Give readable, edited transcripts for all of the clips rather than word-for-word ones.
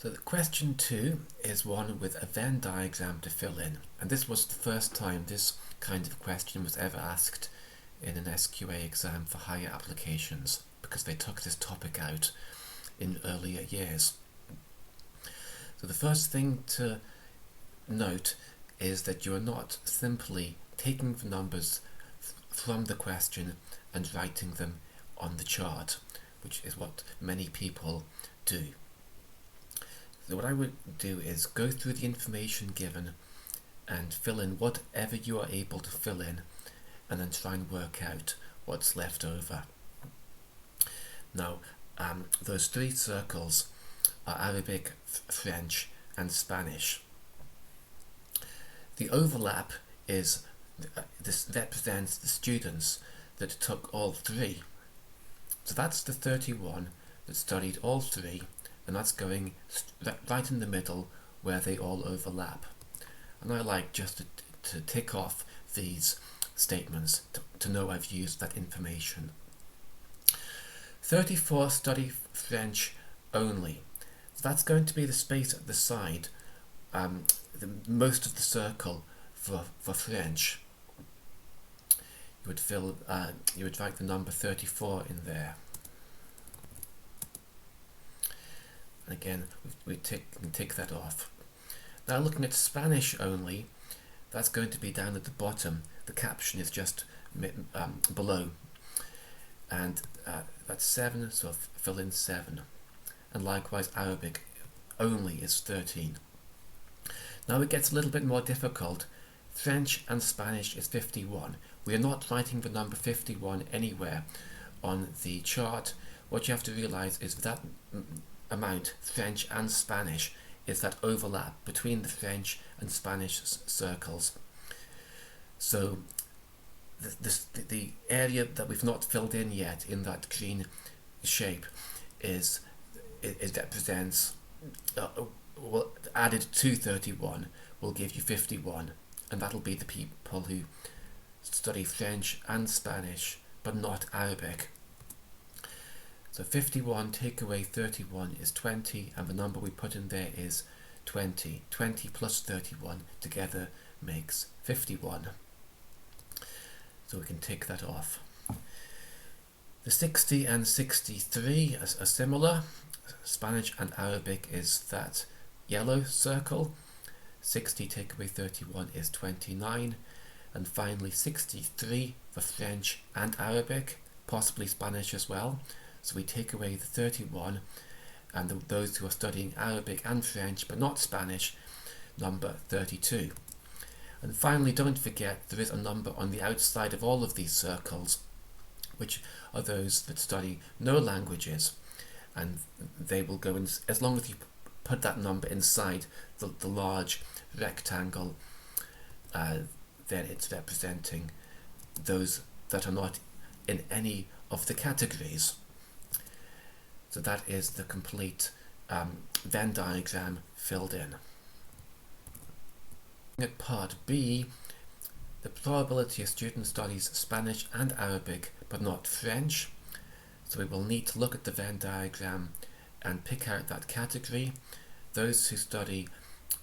So the question 2 is one with a Venn diagram to fill in, and this was the first time this kind of question was ever asked in an SQA exam for higher applications, because they took this topic out in earlier years. So the first thing to note is that you are not simply taking the numbers from the question and writing them on the chart, which is what many people do. So what I would do is go through the information given and fill in whatever you are able to fill in, and then try and work out what's left over. Now, those 3 circles are Arabic, French and Spanish. The overlap is, this represents the students that took all 3. So that's the 31 that studied all 3, and that's going right in the middle where they all overlap. And I like just to tick off these statements to know I've used that information. 34 study French only. So that's going to be the space at the side, most of the circle for French. You would write the number 34 in there. And again, we tick that off. Now looking at Spanish only, that's going to be down at the bottom. The caption is just below. And that's 7, so fill in 7. And likewise Arabic only is 13. Now it gets a little bit more difficult. French and Spanish is 51. We are not writing the number 51 anywhere on the chart. What you have to realize is that amount, French and Spanish, is that overlap between the French and Spanish circles. So the area that we've not filled in yet in that green shape it represents, added to 31 will give you 51, and that'll be the people who study French and Spanish but not Arabic. So 51 take away 31 is 20, and the number we put in there is 20. 20 plus 31 together makes 51. So we can tick that off. The 60 and 63 are similar. Spanish and Arabic is that yellow circle. 60 take away 31 is 29. And finally 63 for French and Arabic, possibly Spanish as well. So we take away the 31, and those who are studying Arabic and French but not Spanish, number 32. And finally, don't forget there is a number on the outside of all of these circles, which are those that study no languages, and they will go in, as long as you put that number inside the large rectangle, then it's representing those that are not in any of the categories. So that is the complete Venn diagram filled in. At part B, the probability a student studies Spanish and Arabic but not French. So we will need to look at the Venn diagram and pick out that category. Those who study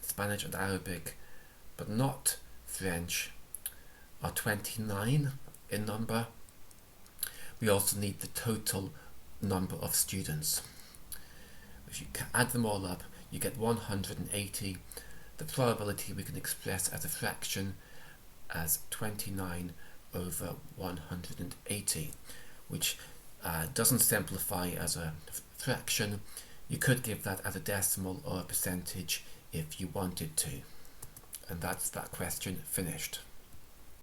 Spanish and Arabic but not French are 29 in number. We also need the total number of students. If you add them all up, you get 180. The probability we can express as a fraction as 29 over 180, which doesn't simplify as a fraction. You could give that as a decimal or a percentage if you wanted to. And that's that question finished.